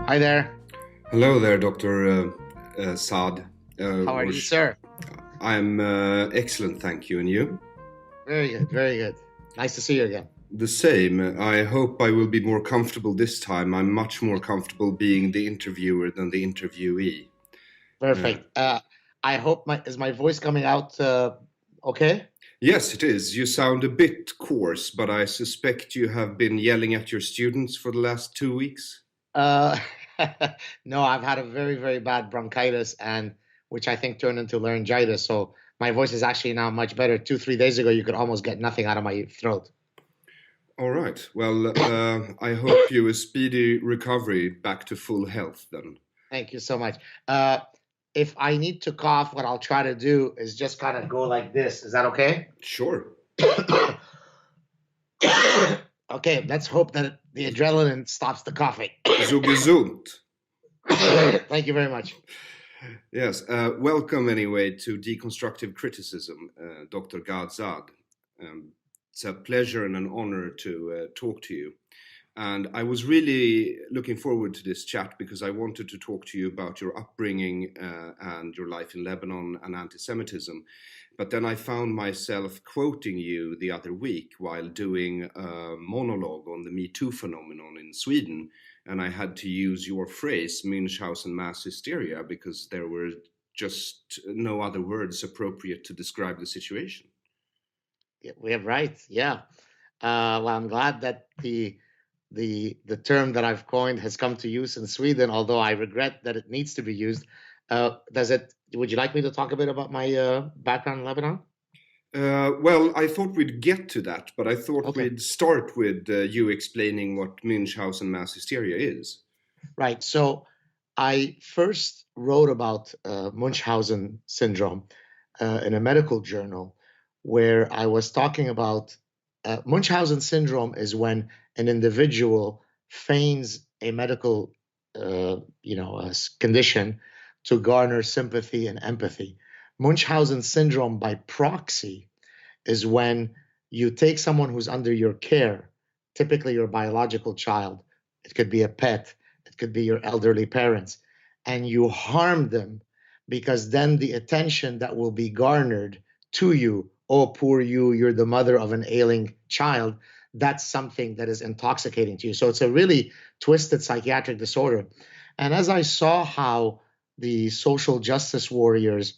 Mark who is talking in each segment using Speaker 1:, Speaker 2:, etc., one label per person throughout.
Speaker 1: Hi there.
Speaker 2: Hello there, Dr. Saad.
Speaker 1: How are you, sir?
Speaker 2: I'm excellent, thank you. And you?
Speaker 1: Very good, very good. Nice to see you again.
Speaker 2: The same. I hope I will be more comfortable this time. I'm much more comfortable being the interviewer than the interviewee.
Speaker 1: Perfect. I hope is my voice coming out okay?
Speaker 2: Yes, it is. You sound a bit coarse, but I suspect you have been yelling at your students for the last 2 weeks.
Speaker 1: Uh, no, I've had a very, very bad bronchitis, and which I think turned into laryngitis. So my voice is actually now much better. 2, 3 days ago, you could almost get nothing out of my throat.
Speaker 2: All right. Well, I hope you a speedy recovery back to full health then.
Speaker 1: Thank you so much. If I need to cough, what I'll try to do is just kind of go like this. Is that okay?
Speaker 2: Sure.
Speaker 1: Okay, let's hope that the adrenaline stops the coughing.
Speaker 2: So gesund.
Speaker 1: Thank you very much.
Speaker 2: Yes, welcome anyway to Deconstructive Criticism, Dr. Gad Saad. It's a pleasure and an honor to talk to you. And I was really looking forward to this chat because I wanted to talk to you about your upbringing and your life in Lebanon and anti-Semitism. But then I found myself quoting you the other week while doing a monologue on the Me Too phenomenon in Sweden. And I had to use your phrase, Munchausen mass hysteria, because there were just no other words appropriate to describe the situation.
Speaker 1: Yeah, we have right. Yeah. Well, I'm glad that the term that I've coined has come to use in Sweden, although I regret that it needs to be used. Would you like me to talk a bit about my background in Lebanon?
Speaker 2: Well, I thought we'd get to that, but I thought we'd start with you explaining what Munchausen mass hysteria is.
Speaker 1: Right. So I first wrote about Munchausen syndrome in a medical journal where I was talking about Munchausen syndrome is when an individual feigns a medical condition to garner sympathy and empathy. Munchausen syndrome by proxy is when you take someone who's under your care, typically your biological child, it could be a pet, it could be your elderly parents, and you harm them because then the attention that will be garnered to you, oh, poor you, you're the mother of an ailing child, that's something that is intoxicating to you. So it's a really twisted psychiatric disorder. And as I saw how the social justice warriors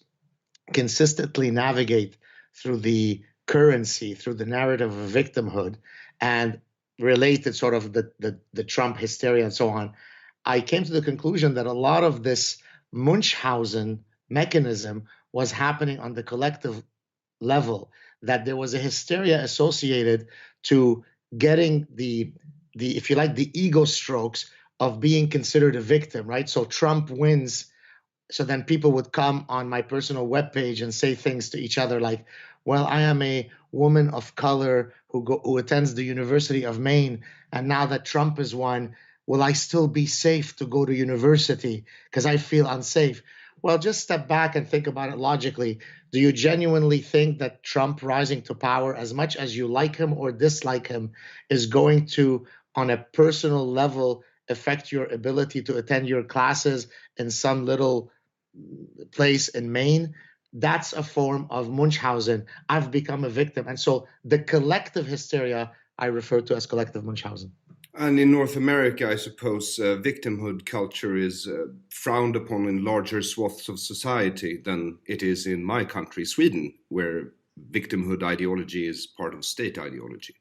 Speaker 1: consistently navigate through the currency, through the narrative of victimhood, and related sort of the Trump hysteria and so on, I came to the conclusion that a lot of this Munchausen mechanism was happening on the collective level, that there was a hysteria associated to getting the if you like, the ego strokes of being considered a victim, right? So Trump wins, so then people would come on my personal webpage and say things to each other like, well, I am a woman of color who attends the University of Maine, and now that Trump has won, will I still be safe to go to university because I feel unsafe? Well, just step back and think about it logically. Do you genuinely think that Trump rising to power, as much as you like him or dislike him, is going to, on a personal level, affect your ability to attend your classes in some little place in Maine? That's a form of Munchausen. I've become a victim. And so the collective hysteria I refer to as collective Munchausen.
Speaker 2: And in North America, I suppose victimhood culture is frowned upon in larger swaths of society than it is in my country, Sweden, where victimhood ideology is part of state ideology.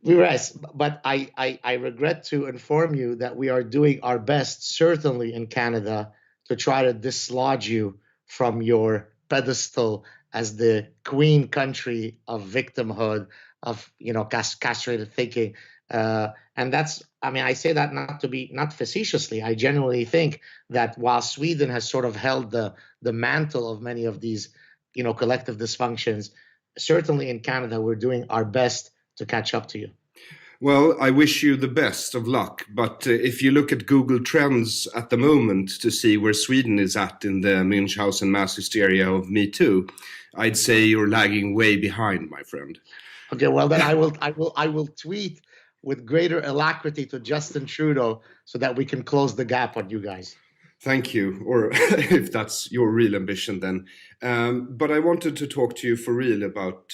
Speaker 1: Yes, but I regret to inform you that we are doing our best, certainly in Canada, to try to dislodge you from your pedestal as the queen country of victimhood, of castrated thinking. And that's, I mean, I say that not facetiously. I genuinely think that while Sweden has sort of held the mantle of many of these, collective dysfunctions, certainly in Canada, we're doing our best to catch up to you.
Speaker 2: Well, I wish you the best of luck. But if you look at Google Trends at the moment to see where Sweden is at in the Munchausen mass hysteria of Me Too, I'd say you're lagging way behind, my friend.
Speaker 1: Okay, well then I will tweet with greater alacrity to Justin Trudeau so that we can close the gap on you guys.
Speaker 2: Thank you, or if that's your real ambition then. But I wanted to talk to you for real about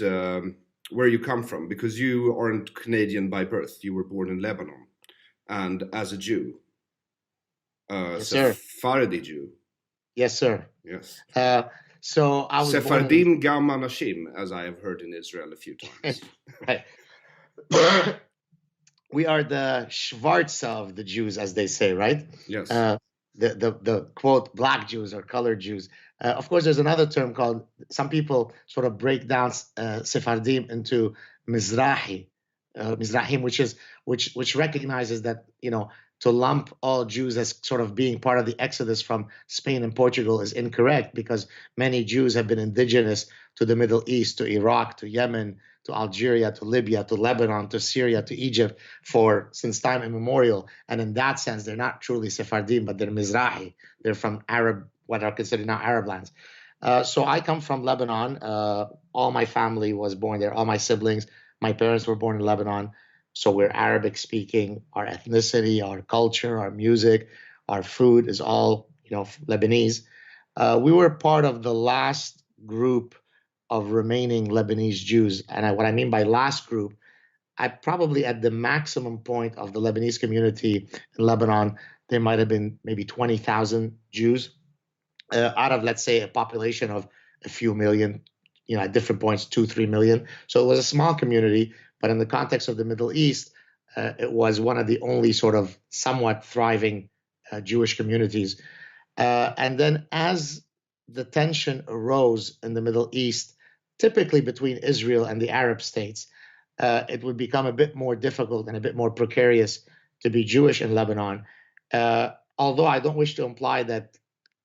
Speaker 2: where you come from, because you aren't Canadian by birth. You were born in Lebanon, and as a Jew,
Speaker 1: Yes, sir.
Speaker 2: Sephardi Jew.
Speaker 1: Yes, sir.
Speaker 2: Yes.
Speaker 1: So I was
Speaker 2: Sephardim Gam Anashim, as I have heard in Israel a few times.
Speaker 1: Right. We are the Schwarze of the Jews, as they say, right?
Speaker 2: Yes.
Speaker 1: The quote, black Jews or colored Jews. Of course, there's another term called, some people sort of break down Sephardim into Mizrahim, which recognizes that, to lump all Jews as sort of being part of the exodus from Spain and Portugal is incorrect, because many Jews have been indigenous to the Middle East, to Iraq, to Yemen, to Algeria, to Libya, to Lebanon, to Syria, to Egypt since time immemorial. And in that sense, they're not truly Sephardim, but they're Mizrahi. They're from what are considered now Arab lands. So I come from Lebanon. All my family was born there, all my siblings. My parents were born in Lebanon. So we're Arabic speaking. Our ethnicity, our culture, our music, our food is all, Lebanese. We were part of the last group of remaining Lebanese Jews. And what I mean by last group, I probably at the maximum point of the Lebanese community in Lebanon, there might have been maybe 20,000 Jews out of, let's say, a population of a few million, at different points, 2-3 million. So it was a small community, but in the context of the Middle East, it was one of the only sort of somewhat thriving Jewish communities. And then as the tension arose in the Middle East, typically between Israel and the Arab states, it would become a bit more difficult and a bit more precarious to be Jewish in Lebanon. Although I don't wish to imply that,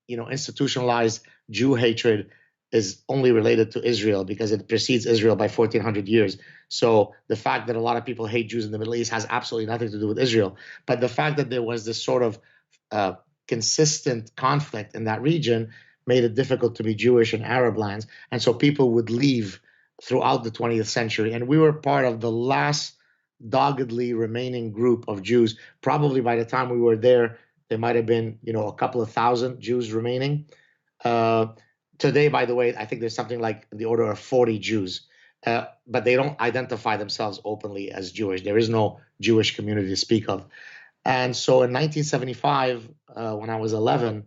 Speaker 1: institutionalized Jew hatred is only related to Israel, because it precedes Israel by 1,400 years. So the fact that a lot of people hate Jews in the Middle East has absolutely nothing to do with Israel. But the fact that there was this sort of consistent conflict in that region made it difficult to be Jewish in Arab lands. And so people would leave throughout the 20th century. And we were part of the last doggedly remaining group of Jews. Probably by the time we were there might have been, a couple of thousand Jews remaining. Today, by the way, I think there's something like the order of 40 Jews, but they don't identify themselves openly as Jewish. There is no Jewish community to speak of. And so in 1975, when I was 11,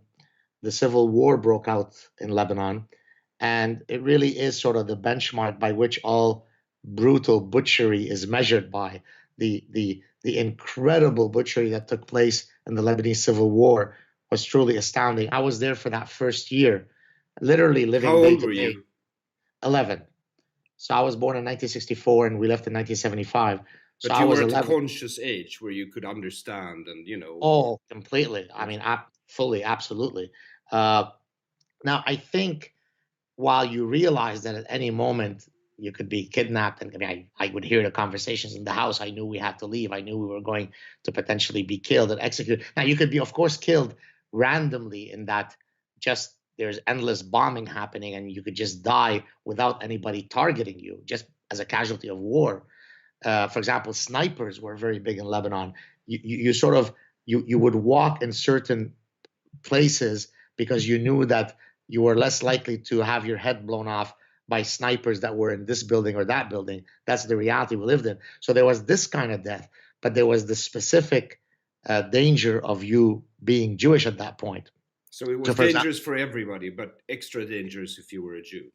Speaker 1: the civil war broke out in Lebanon. And it really is sort of the benchmark by which all brutal butchery is measured by. The incredible butchery that took place in the Lebanese civil war was truly astounding. I was there for that first year, literally living day to day.
Speaker 2: How old were you?
Speaker 1: 11. So I was born in 1964 and we left in 1975. So
Speaker 2: But you
Speaker 1: I was
Speaker 2: were at
Speaker 1: 11.
Speaker 2: a conscious age where you could understand and,
Speaker 1: Oh, completely. I mean, fully, absolutely. Now, I think while you realize that at any moment you could be kidnapped, and I would hear the conversations in the house. I knew we had to leave. I knew we were going to potentially be killed and executed. Now, you could be, of course, killed randomly in that just there's endless bombing happening and you could just die without anybody targeting you, just as a casualty of war. For example, snipers were very big in Lebanon. You would walk in certain places because you knew that you were less likely to have your head blown off by snipers that were in this building or that building. That's the reality we lived in. So there was this kind of death, but there was the specific danger of you being Jewish at that point.
Speaker 2: So it was dangerous for everybody, but extra dangerous if you were a Jew.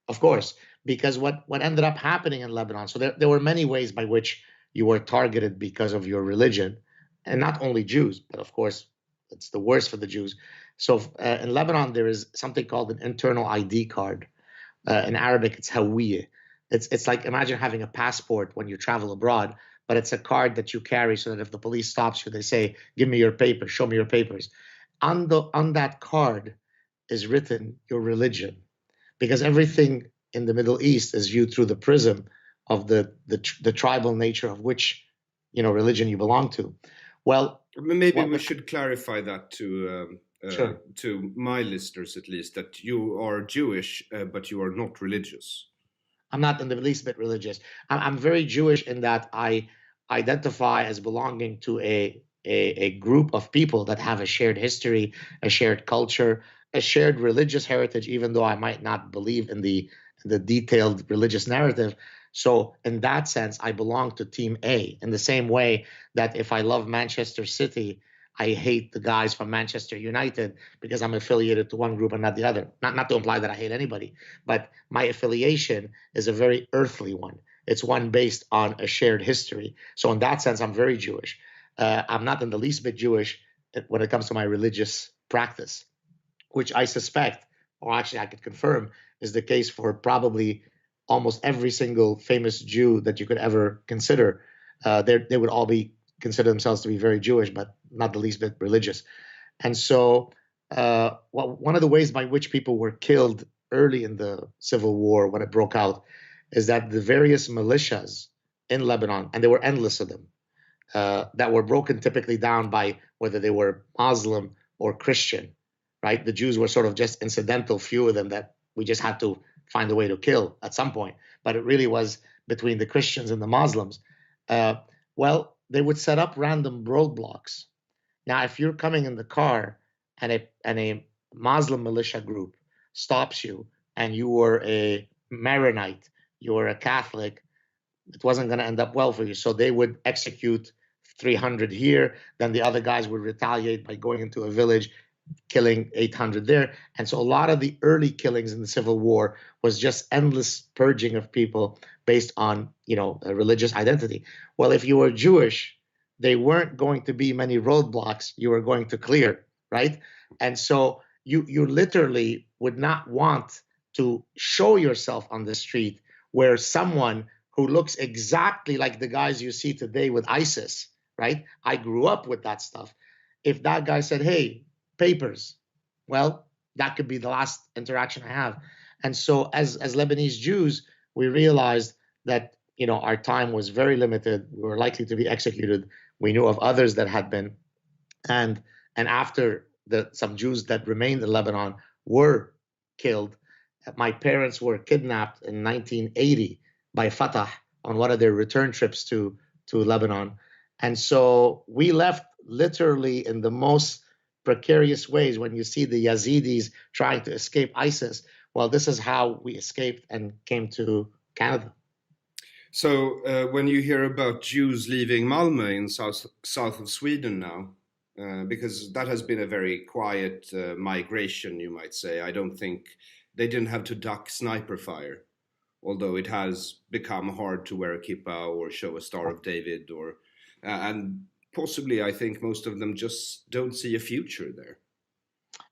Speaker 1: Of course, because what ended up happening in Lebanon, so there were many ways by which you were targeted because of your religion, and not only Jews, but of course, it's the worst for the Jews. So in Lebanon, there is something called an internal ID card. In Arabic, it's hawiyah. It's like, imagine having a passport when you travel abroad, but it's a card that you carry so that if the police stops you, they say, give me your papers, show me your papers. On that card is written your religion, because everything in the Middle East is viewed through the prism of the tribal nature of which religion you belong to. Well,
Speaker 2: maybe we should clarify that to
Speaker 1: sure.
Speaker 2: To my listeners, at least, that you are Jewish, but you are not religious.
Speaker 1: I'm not in the least bit religious. I'm very Jewish in that I identify as belonging to a group of people that have a shared history, a shared culture, a shared religious heritage, even though I might not believe in the detailed religious narrative. So in that sense, I belong to Team A, in the same way that if I love Manchester City, I hate the guys from Manchester United because I'm affiliated to one group and not the other. Not to imply that I hate anybody, but my affiliation is a very earthly one. It's one based on a shared history. So in that sense, I'm very Jewish. I'm not in the least bit Jewish when it comes to my religious practice, which I suspect, or actually I could confirm, is the case for probably almost every single famous Jew that you could ever consider. They would all be consider themselves to be very Jewish, but not the least bit religious. And so, one of the ways by which people were killed early in the civil war when it broke out is that the various militias in Lebanon, and there were endless of them, that were broken typically down by whether they were Muslim or Christian, right? The Jews were sort of just incidental, few of them that we just had to find a way to kill at some point. But it really was between the Christians and the Muslims. Well, they would set up random roadblocks. Now, if you're coming in the car and a Muslim militia group stops you and you were a Maronite, you were a Catholic, it wasn't going to end up well for you. So they would execute 300 here, then the other guys would retaliate by going into a village, killing 800 there. And so a lot of the early killings in the Civil War was just endless purging of people based on, a religious identity. Well, if you were Jewish, they weren't going to be many roadblocks you were going to clear, right? And so you literally would not want to show yourself on the street where someone who looks exactly like the guys you see today with ISIS, right? I grew up with that stuff. If that guy said, hey, papers, well, that could be the last interaction I have. And so as Lebanese Jews, we realized that, our time was very limited. We were likely to be executed. We knew of others that had been. And after some Jews that remained in Lebanon were killed, my parents were kidnapped in 1980 by Fatah on one of their return trips to Lebanon. And so we left literally in the most precarious ways. When you see the Yazidis trying to escape ISIS, well, this is how we escaped and came to Canada.
Speaker 2: So when you hear about Jews leaving Malmö in south of Sweden now, because that has been a very quiet migration, you might say. I don't think they didn't have to duck sniper fire, although it has become hard to wear a kippah or show a Star of David, and possibly I think most of them just don't see a future there.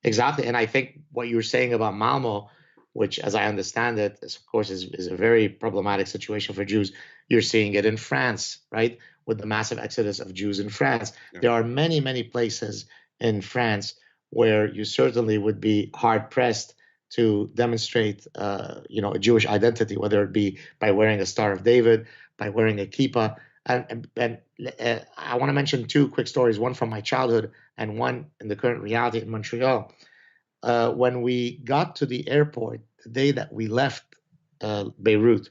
Speaker 1: Exactly, and I think what you were saying about Malmo, which, as I understand it, is, of course, is a very problematic situation for Jews. You're seeing it in France, right, with the massive exodus of Jews in France. Yeah. There are many, many places in France where you certainly would be hard-pressed to demonstrate, a Jewish identity, whether it be by wearing a Star of David, by wearing a kippah. And I want to mention two quick stories, one from my childhood and one in the current reality in Montreal. When we got to the airport, the day that we left Beirut,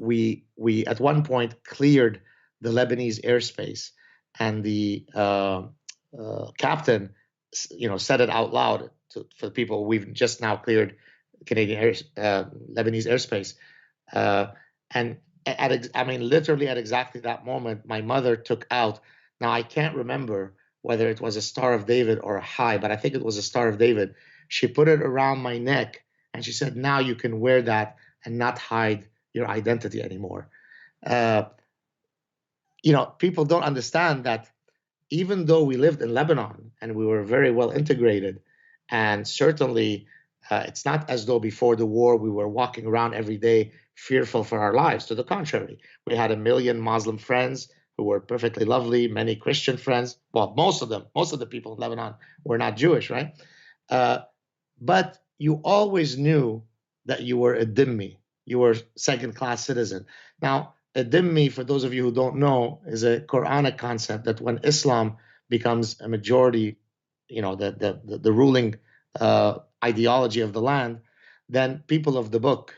Speaker 1: we at one point cleared the Lebanese airspace, and the captain, said it out loud for the people. We've just now cleared Lebanese airspace, and literally at exactly that moment, my mother took out. Now I can't remember whether it was a Star of David or a high, but I think it was a Star of David. She put it around my neck and she said, now you can wear that and not hide your identity anymore. People don't understand that even though we lived in Lebanon and we were very well integrated, and certainly it's not as though before the war we were walking around every day fearful for our lives. To the contrary, we had 1 million Muslim friends who were perfectly lovely, many Christian friends. Well, most of the people in Lebanon were not Jewish, right? But you always knew that you were a dhimmi, you were second-class citizen. Now, a dhimmi, for those of you who don't know, is a Quranic concept that when Islam becomes a majority, the ruling ideology of the land, then people of the book,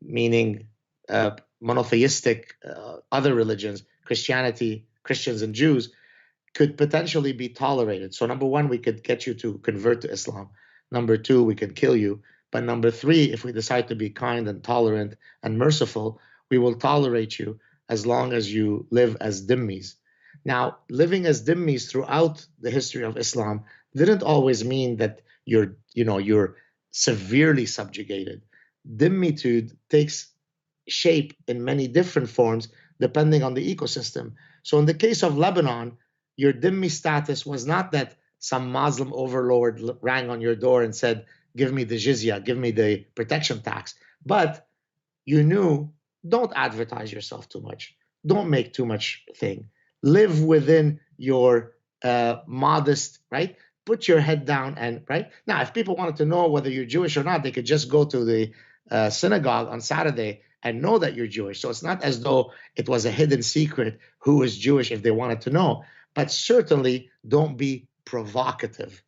Speaker 1: meaning monotheistic other religions, Christianity, Christians and Jews, could potentially be tolerated. So number one, we could get you to convert to Islam. Number two, we could kill you. But number three, if we decide to be kind and tolerant and merciful, we will tolerate you as long as you live as dhimmis. Now, living as dhimmis throughout the history of Islam didn't always mean that you're severely subjugated. Dhimmitude takes shape in many different forms depending on the ecosystem. So in the case of Lebanon, your dhimmi status was not that some Muslim overlord rang on your door and said, give me the jizya, give me the protection tax. But you knew, don't advertise yourself too much. Don't make too much thing. Live within your modest, right? Put your head down and, right? Now, if people wanted to know whether you're Jewish or not, they could just go to the synagogue on Saturday and know that you're Jewish. So it's not as though it was a hidden secret who is Jewish if they wanted to know. But certainly don't be provocative.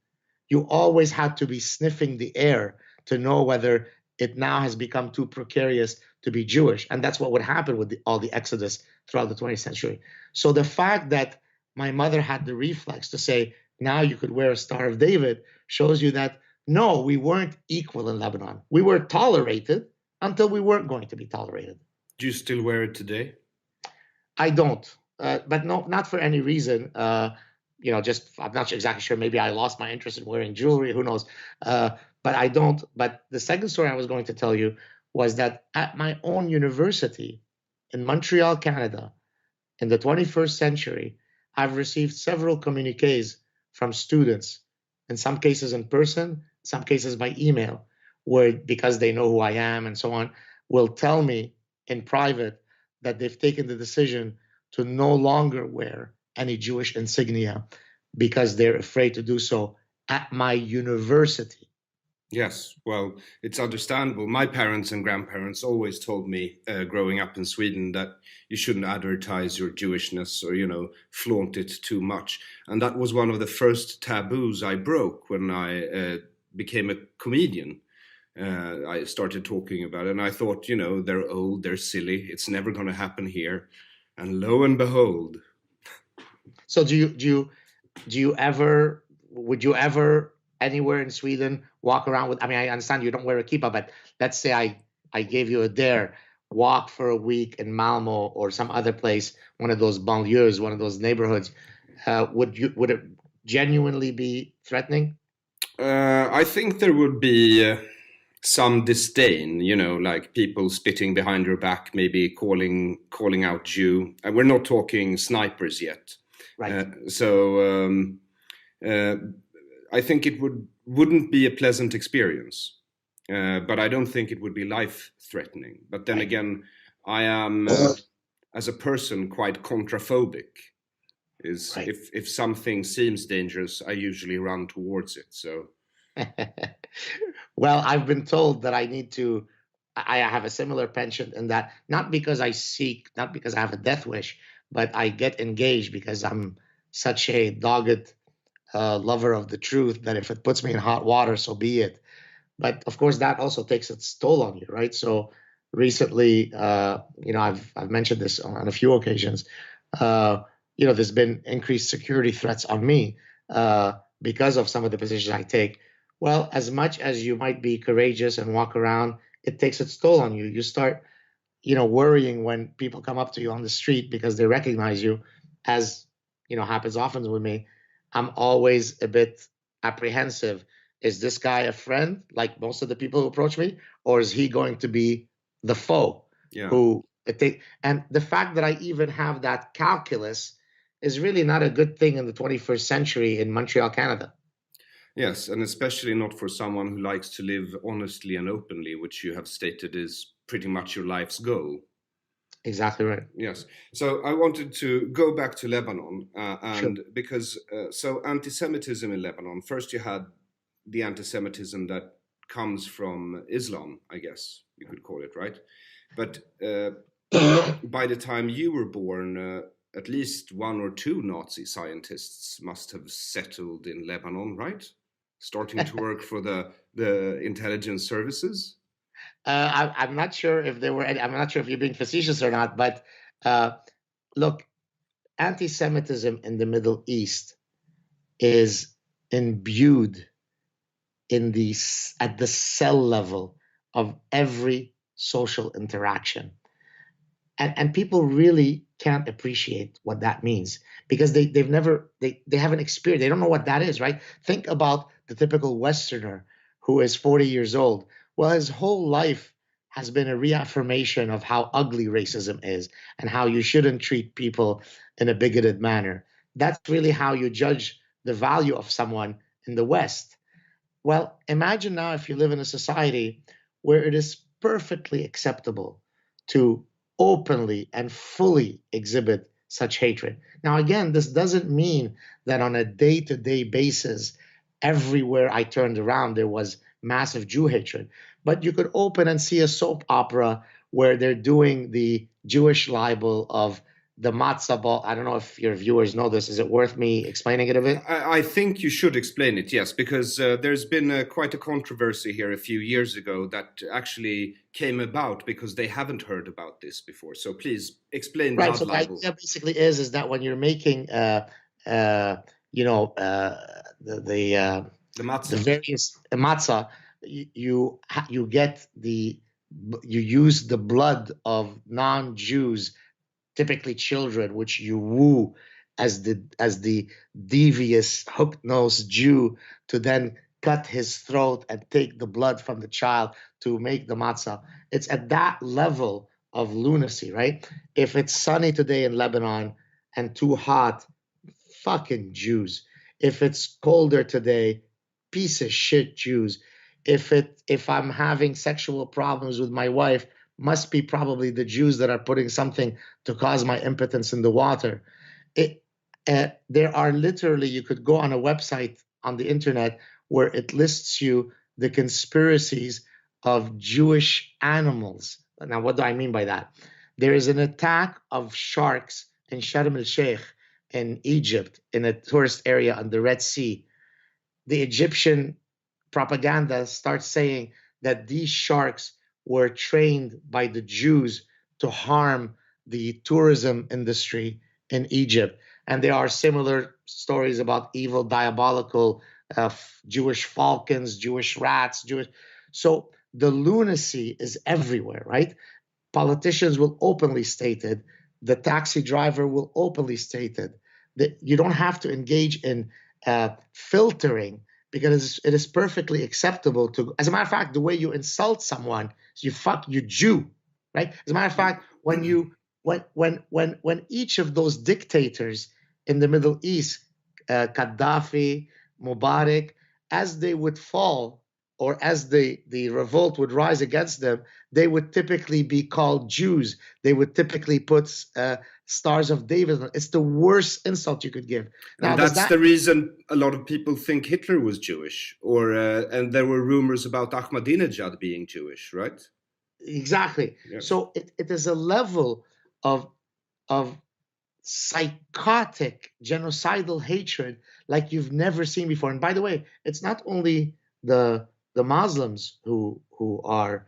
Speaker 1: You always had to be sniffing the air to know whether it now has become too precarious to be Jewish. And that's what would happen with all the exodus throughout the 20th century. So the fact that my mother had the reflex to say, now you could wear a Star of David, shows you that, no, we weren't equal in Lebanon. We were tolerated until we weren't going to be tolerated.
Speaker 2: Do you still wear it today?
Speaker 1: I don't, but no, not for any reason. Just I'm not exactly sure. Maybe I lost my interest in wearing jewelry. Who knows? But I don't. But the second story I was going to tell you was that at my own university in Montreal, Canada, in the 21st century, I've received several communiques from students, in some cases in person, some cases by email, where, because they know who I am and so on, will tell me in private that they've taken the decision to no longer wear any Jewish insignia because they're afraid to do so at my university.
Speaker 2: Yes, well, it's understandable. My parents and grandparents always told me, growing up in Sweden, that you shouldn't advertise your Jewishness or, flaunt it too much. And that was one of the first taboos I broke when I became a comedian. I started talking about it, and I thought, they're old, they're silly, it's never going to happen here. And lo and behold.
Speaker 1: So would you ever anywhere in Sweden walk around with, I understand you don't wear a kippah, but let's say I gave you a dare, walk for a week in Malmo or some other place, one of those banlieues, one of those neighborhoods, would it genuinely be threatening?
Speaker 2: I think there would be some disdain, like people spitting behind your back, maybe calling out Jew. And we're not talking snipers yet.
Speaker 1: Right.
Speaker 2: I think it wouldn't be a pleasant experience, but I don't think it would be life-threatening. But then again, I am, as a person, quite contraphobic. If something seems dangerous, I usually run towards it. So,
Speaker 1: well, I've been told that I have a similar penchant in that, not because I have a death wish, but I get engaged because I'm such a dogged lover of the truth that if it puts me in hot water, so be it. But of course, that also takes its toll on you, right? So recently, I've mentioned this on a few occasions. There's been increased security threats on me because of some of the positions I take. Well, as much as you might be courageous and walk around, it takes its toll on you. You start, worrying when people come up to you on the street because they recognize you, as happens often with me. I'm always a bit apprehensive. Is this guy a friend, like most of the people who approach me, or is he going to be the foe?
Speaker 2: Yeah.
Speaker 1: And the fact that I even have that calculus is really not a good thing in the 21st century in Montreal, Canada.
Speaker 2: Yes, and especially not for someone who likes to live honestly and openly, which you have stated is pretty much your life's goal.
Speaker 1: Exactly right.
Speaker 2: Yes. So I wanted to go back to Lebanon, and
Speaker 1: Sure.
Speaker 2: because anti-Semitism in Lebanon, first you had the anti-Semitism that comes from Islam, I guess you could call it, right? But by the time you were born, at least one or two Nazi scientists must have settled in Lebanon, right? Starting to work for the intelligence services.
Speaker 1: I'm not sure if there were any, I'm not sure if you're being facetious or not, but uh, look, anti-Semitism in the Middle East is imbued in the at the cell level of every social interaction. And people really can't appreciate what that means because they haven't experienced, they don't know what that is, right? Think about the typical Westerner who is 40 years old. Well, his whole life has been a reaffirmation of how ugly racism is and how you shouldn't treat people in a bigoted manner. That's really how you judge the value of someone in the West. Well, imagine now if you live in a society where it is perfectly acceptable to openly and fully exhibit such hatred. Now, again, this doesn't mean that on a day to day basis, everywhere I turned around, there was massive Jew hatred. But you could open and see a soap opera where they're doing the Jewish libel of the matzah ball. I don't know if your viewers know this. Is it worth me explaining it a bit?
Speaker 2: I think you should explain it, yes, because there's been quite a controversy here a few years ago that actually came about because they haven't heard about this before. So please explain
Speaker 1: Right.
Speaker 2: God
Speaker 1: So the
Speaker 2: libel.
Speaker 1: idea basically is that when you're making uh, you know
Speaker 2: The
Speaker 1: the
Speaker 2: matzah.
Speaker 1: various matzah, you get you use the blood of non-Jews, typically children, which you woo as the devious hook-nosed Jew, to then cut his throat and take the blood from the child to make the matzah. It's at that level of lunacy, right? If it's sunny today in Lebanon and too hot, fucking Jews. If it's colder today, piece of shit Jews. If I'm having sexual problems with my wife, must be probably the Jews that are putting something to cause my impotence in the water. It, there are literally, you could go on a website on the internet where it lists you the conspiracies of Jewish animals. Now, what do I mean by that? There is an attack of sharks in Sharm el Sheikh in Egypt, in a tourist area on the Red Sea. The Egyptian propaganda starts saying that these sharks were trained by the Jews to harm the tourism industry in Egypt. And there are similar stories about evil, diabolical Jewish falcons, Jewish rats, Jewish. So the lunacy is everywhere, right? Politicians will openly state it. The taxi driver will openly state it. That you don't have to engage in filtering because it is perfectly acceptable to. As a matter of fact, the way you insult someone, you fuck you Jew, right? As a matter of fact, when each of those dictators in the Middle East, Gaddafi, Mubarak, as they would fall or as the revolt would rise against them, they would typically be called Jews. They would typically put stars of David. It's the worst insult you could give. Now,
Speaker 2: And
Speaker 1: does
Speaker 2: that's
Speaker 1: that
Speaker 2: the reason a lot of people think Hitler was Jewish, or and there were rumors about Ahmadinejad being Jewish, right?
Speaker 1: exactly?
Speaker 2: Yes.
Speaker 1: So it is a level of psychotic genocidal hatred like you've never seen before. And by the way, it's not only the Muslims who are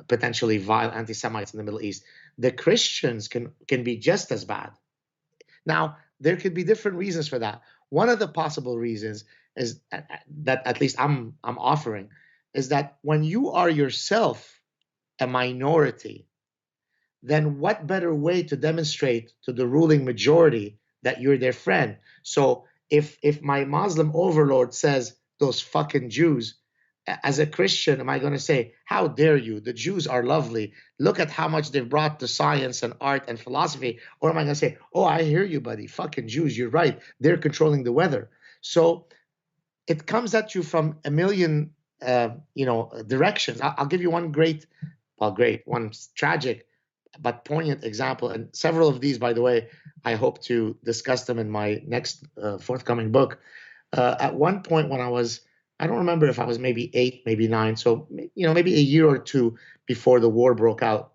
Speaker 1: potentially vile anti-Semites in the Middle East. The Christians can be just as bad. Now, there could be different reasons for that. One of the possible reasons is that at least I'm offering is that when you are yourself a minority, then what better way to demonstrate to the ruling majority that you're their friend? So if my Muslim overlord says those fucking Jews, as a Christian, am I going to say, how dare you? The Jews are lovely. Look at how much they've brought to science and art and philosophy. Or am I going to say, oh, I hear you, buddy. Fucking Jews, you're right. They're controlling the weather. So it comes at you from a million, directions. I'll give you one tragic but poignant example. And several of these, by the way, I hope to discuss them in my next forthcoming book. At one point when I don't remember if I was maybe 8, maybe 9, so maybe a year or two before the war broke out,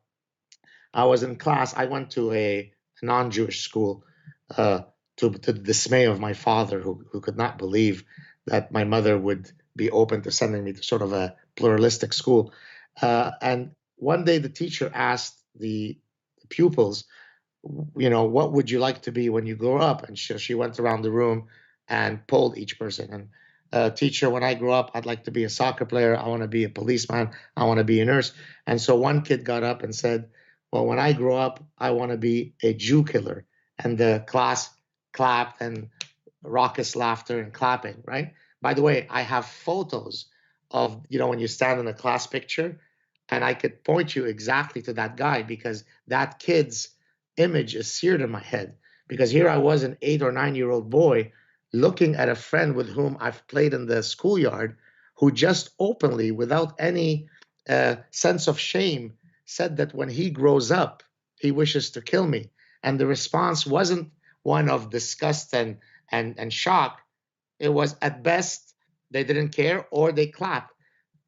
Speaker 1: I was in class. I went to a non-Jewish school, uh, to the dismay of my father, who could not believe that my mother would be open to sending me to sort of a pluralistic school. And one day the teacher asked the pupils, what would you like to be when you grow up? And she went around the room and polled each person. And teacher, when I grow up, I'd like to be a soccer player. I want to be a policeman. I want to be a nurse. And so one kid got up and said, well, when I grow up, I want to be a Jew killer. And the class clapped and raucous laughter and clapping, right? By the way, I have photos of, when you stand in a class picture, and I could point you exactly to that guy because that kid's image is seared in my head. Because here I was, an 8 or 9-year-old boy, looking at a friend with whom I've played in the schoolyard, who just openly, without any sense of shame, said that when he grows up, he wishes to kill me. And the response wasn't one of disgust and shock. It was, at best, they didn't care or they clapped.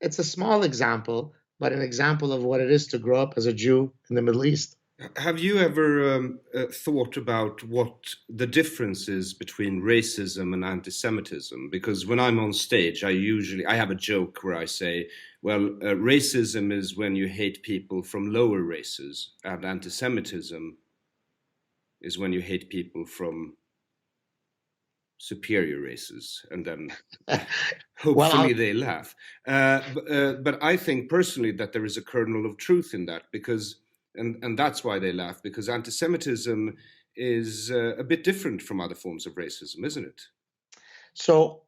Speaker 1: It's a small example, but an example of what it is to grow up as a Jew in the Middle East.
Speaker 2: Have you ever thought about what the difference is between racism and anti-Semitism? Because when I'm on stage, I have a joke where I say, well, racism is when you hate people from lower races, and anti-Semitism is when you hate people from superior races, and then hopefully they laugh. But I think personally that there is a kernel of truth in that, because and that's why they laugh, because anti-Semitism is a bit different from other forms of racism, isn't it?
Speaker 1: So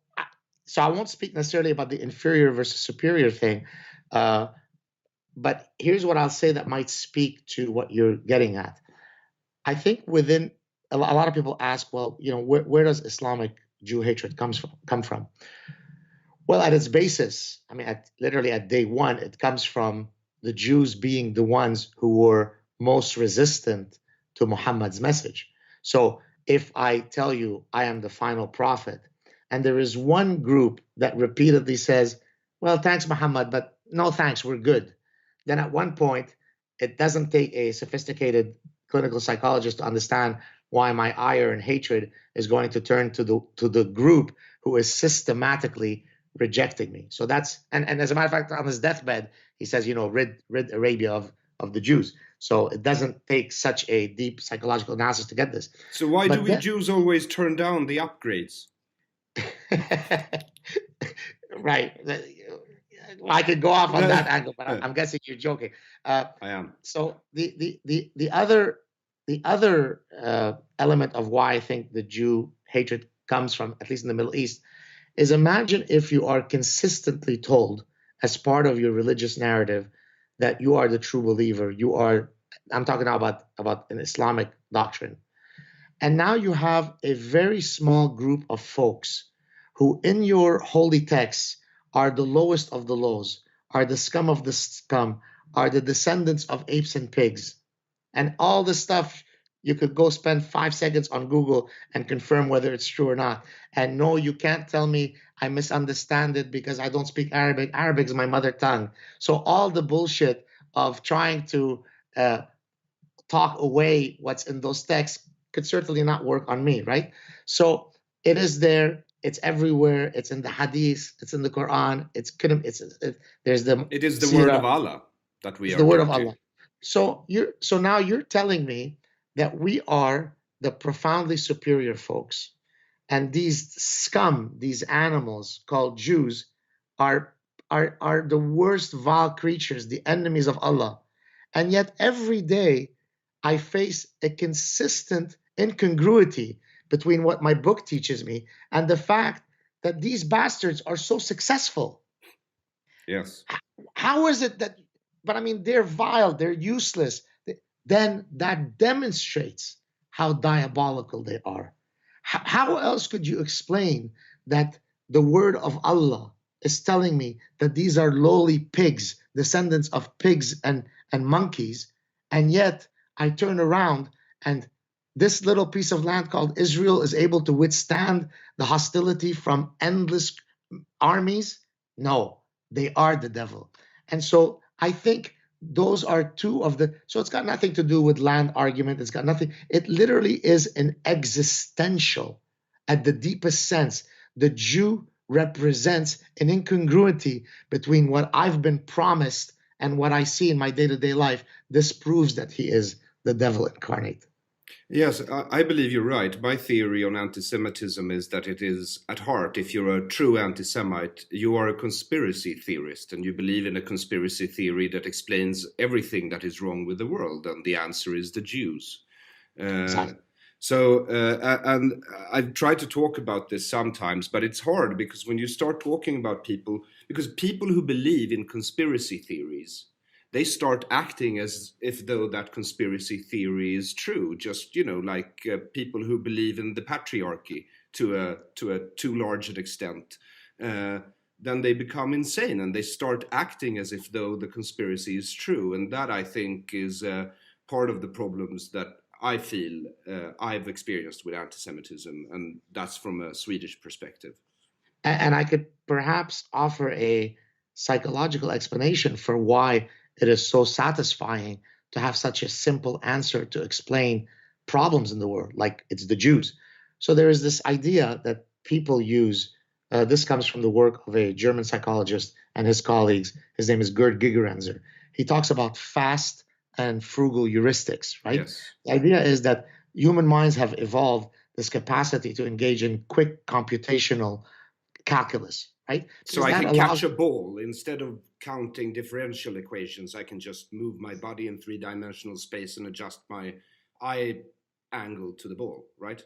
Speaker 1: I won't speak necessarily about the inferior versus superior thing, but here's what I'll say that might speak to what you're getting at. I think within a lot of people ask, well, where does Islamic Jew hatred come from? Well, at its basis, I mean, literally at day one, it comes from the Jews being the ones who were most resistant to Muhammad's message. So if I tell you I am the final prophet, and there is one group that repeatedly says, well, thanks, Muhammad, but no thanks, we're good, then at one point, it doesn't take a sophisticated clinical psychologist to understand why my ire and hatred is going to turn to the group who is systematically rejecting me. So that's, and as a matter of fact, on his deathbed, he says, rid Arabia of the Jews. So it doesn't take such a deep psychological analysis to get this.
Speaker 2: So why do we Jews always turn down the upgrades?
Speaker 1: Right. Well, I could go off on that angle, but I'm guessing you're joking.
Speaker 2: I am.
Speaker 1: So the other element of why I think the Jew hatred comes from, at least in the Middle East, is imagine if you are consistently told as part of your religious narrative that you are the true believer. I'm talking now about an Islamic doctrine. And now you have a very small group of folks who in your holy texts are the lowest of the lows, are the scum of the scum, are the descendants of apes and pigs. And all the stuff, you could go spend 5 seconds on Google and confirm whether it's true or not. And no, you can't tell me I misunderstand it because I don't speak Arabic. Arabic is my mother tongue. So all the bullshit of trying to talk away what's in those texts could certainly not work on me, right? So it is there. It's everywhere. It's in the Hadith. It's in the Quran. It is the
Speaker 2: word of Allah that we are.
Speaker 1: The word of Allah. So now you're telling me that we are the profoundly superior folks, and these scum, these animals called Jews, are the worst vile creatures, the enemies of Allah, and yet every day I face a consistent incongruity between what my book teaches me and the fact that these bastards are so successful.
Speaker 2: Yes.
Speaker 1: How is it that, but I mean, they're vile, they're useless. Then that demonstrates how diabolical they are. How else could you explain that the word of Allah is telling me that these are lowly pigs, descendants of pigs and monkeys, and yet I turn around and this little piece of land called Israel is able to withstand the hostility from endless armies? No, they are the devil. And so I think those are two of the, so it's got nothing to do with land argument. It's got nothing. It literally is an existential, at the deepest sense. The Jew represents an incongruity between what I've been promised and what I see in my day-to-day life, this proves that he is the devil incarnate.
Speaker 2: Yes, I believe you're right. My theory on anti-Semitism is that it is, at heart, if you're a true anti-Semite, you are a conspiracy theorist, and you believe in a conspiracy theory that explains everything that is wrong with the world, and the answer is the Jews.
Speaker 1: Exactly.
Speaker 2: And I've tried to talk about this sometimes, but it's hard because when you start talking about people, because people who believe in conspiracy theories, they start acting as if though that conspiracy theory is true. Just, like people who believe in the patriarchy to a too large an extent. Then they become insane and they start acting as if though the conspiracy is true. And that, I think, is part of the problems that I feel I've experienced with anti-Semitism, and that's from a Swedish perspective.
Speaker 1: And I could perhaps offer a psychological explanation for why it is so satisfying to have such a simple answer to explain problems in the world, like it's the Jews. So there is this idea that people use, this comes from the work of a German psychologist and his colleagues. His name is Gerd Gigerenzer. He talks about fast and frugal heuristics, right?
Speaker 2: Yes.
Speaker 1: The idea is that human minds have evolved this capacity to engage in quick computational calculus, right?
Speaker 2: So I can catch a ball instead of counting differential equations. I can just move my body in three-dimensional space and adjust my eye angle to the ball, right?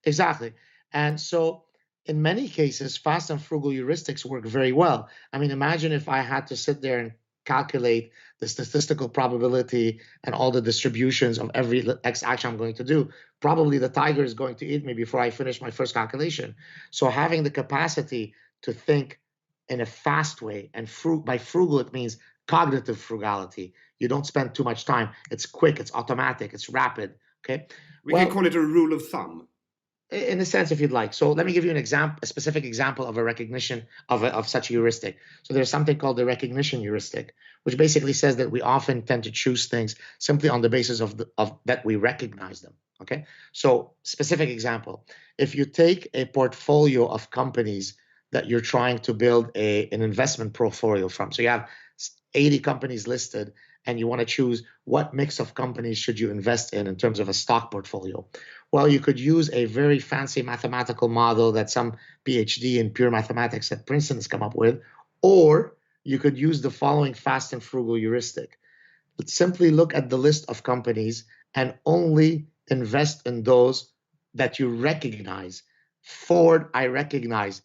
Speaker 1: Exactly. And so in many cases, fast and frugal heuristics work very well. I mean, imagine if I had to sit there and calculate the statistical probability and all the distributions of every X action I'm going to do. Probably the tiger is going to eat me before I finish my first calculation. So having the capacity to think in a fast way, and by frugal, it means cognitive frugality. You don't spend too much time. It's quick, it's automatic, it's rapid. Okay.
Speaker 2: We can call it a rule of thumb.
Speaker 1: In a sense, if you'd like. So let me give you an example, a specific example of a recognition of such a heuristic. So there's something called the recognition heuristic, which basically says that we often tend to choose things simply on the basis of that we recognize them. Okay. So specific example, if you take a portfolio of companies that you're trying to build an investment portfolio from, so you have 80 companies listed, and you want to choose what mix of companies should you invest in terms of a stock portfolio. Well, you could use a very fancy mathematical model that some PhD in pure mathematics at Princeton has come up with, or you could use the following fast and frugal heuristic. Let's simply look at the list of companies and only invest in those that you recognize. Ford, I recognize.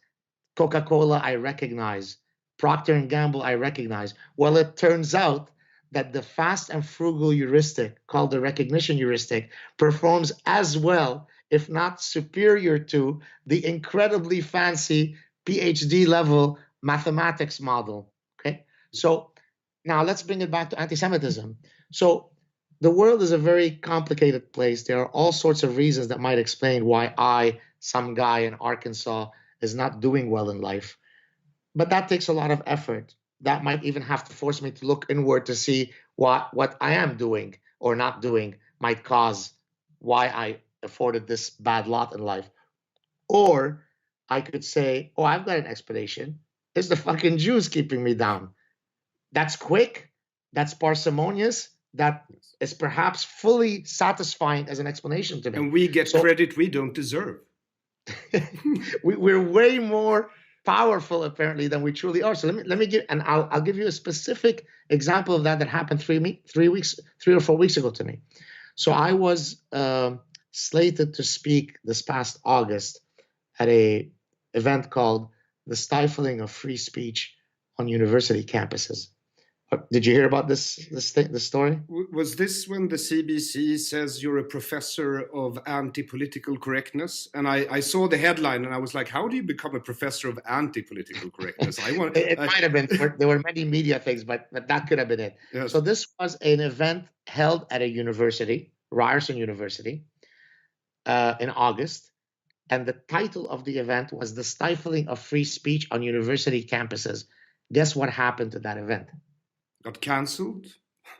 Speaker 1: Coca-Cola, I recognize. Procter & Gamble, I recognize. Well, it turns out that the fast and frugal heuristic, called the recognition heuristic, performs as well, if not superior to, the incredibly fancy PhD level mathematics model. Okay, so now let's bring it back to anti-Semitism. So the world is a very complicated place. There are all sorts of reasons that might explain why some guy in Arkansas, is not doing well in life. But that takes a lot of effort. That might even have to force me to look inward to see what I am doing or not doing might cause why I afforded this bad lot in life. Or I could say, oh, I've got an explanation. It's the fucking Jews keeping me down. That's quick. That's parsimonious. That is perhaps fully satisfying as an explanation to me.
Speaker 2: And we get credit we don't deserve.
Speaker 1: We're way more powerful apparently than we truly are. So let me give, and I'll give you a specific example of that happened 3 or 4 weeks ago to me. So I was slated to speak this past August at a event called "The Stifling of Free Speech on University Campuses." Did you hear about this story?
Speaker 2: Was this when the CBC says you're a professor of anti-political correctness? And I saw the headline and I was like, how do you become a professor of anti-political correctness?
Speaker 1: It might have been. There were many media things, but that could have been it. Yes. So this was an event held at a university, Ryerson University, in August. And the title of the event was "The Stifling of Free Speech on University Campuses." Guess what happened to that event?
Speaker 2: Got cancelled?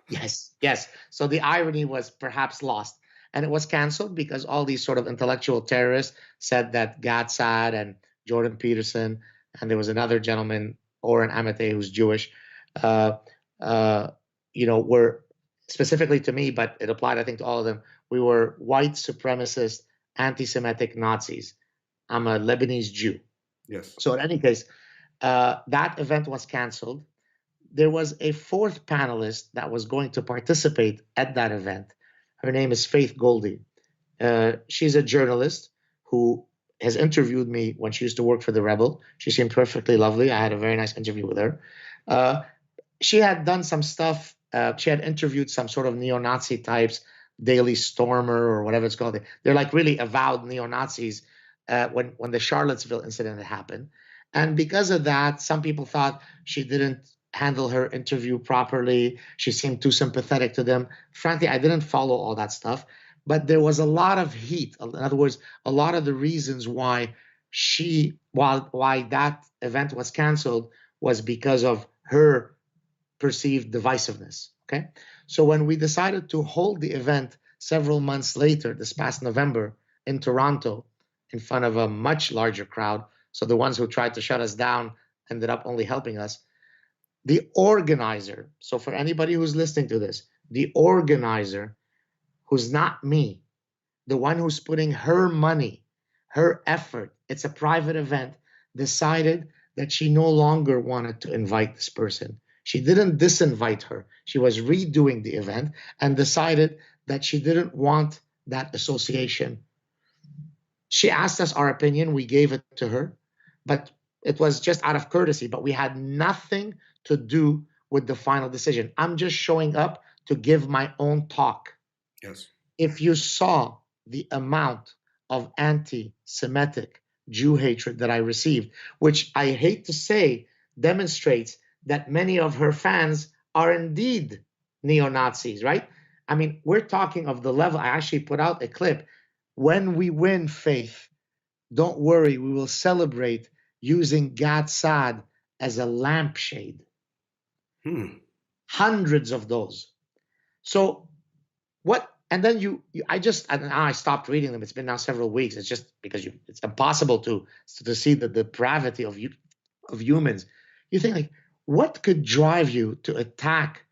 Speaker 1: Yes. So the irony was perhaps lost. And it was canceled because all these sort of intellectual terrorists said that Gad Saad and Jordan Peterson, and there was another gentleman, Aron, who's Jewish, were specifically to me, but it applied, I think, to all of them. We were white supremacist, anti-Semitic Nazis. I'm a Lebanese Jew.
Speaker 2: Yes.
Speaker 1: So in any case, that event was canceled. There was a fourth panelist that was going to participate at that event. Her name is Faith Goldie. She's a journalist who has interviewed me when she used to work for The Rebel. She seemed perfectly lovely. I had a very nice interview with her. She had done some stuff. She had interviewed some sort of neo-Nazi types, Daily Stormer or whatever it's called. They're like really avowed neo-Nazis when the Charlottesville incident had happened. And because of that, some people thought she didn't handle her interview properly. She seemed too sympathetic to them. Frankly, I didn't follow all that stuff, but there was a lot of heat. In other words, a lot of the reasons why why that event was canceled was because of her perceived divisiveness. Okay. So when we decided to hold the event several months later, this past November in Toronto, in front of a much larger crowd, so the ones who tried to shut us down ended up only helping us. The organizer, so for anybody who's listening to this, the organizer, who's not me, the one who's putting her money, her effort, it's a private event, decided that she no longer wanted to invite this person. She didn't disinvite her. She was redoing the event and decided that she didn't want that association. She asked us our opinion. We gave it to her, but it was just out of courtesy, but we had nothing to do with the final decision. I'm just showing up to give my own talk.
Speaker 2: Yes.
Speaker 1: If you saw the amount of anti-Semitic Jew hatred that I received, which I hate to say demonstrates that many of her fans are indeed neo-Nazis, right? I mean, we're talking of the level. I actually put out a clip. When we win, Faith, don't worry, we will celebrate using Gad Saad as a lampshade. Hundreds of those. So what? And then I stopped reading them. It's been now several weeks. It's just because it's impossible to see the depravity of humans. You think, like, what could drive you to attack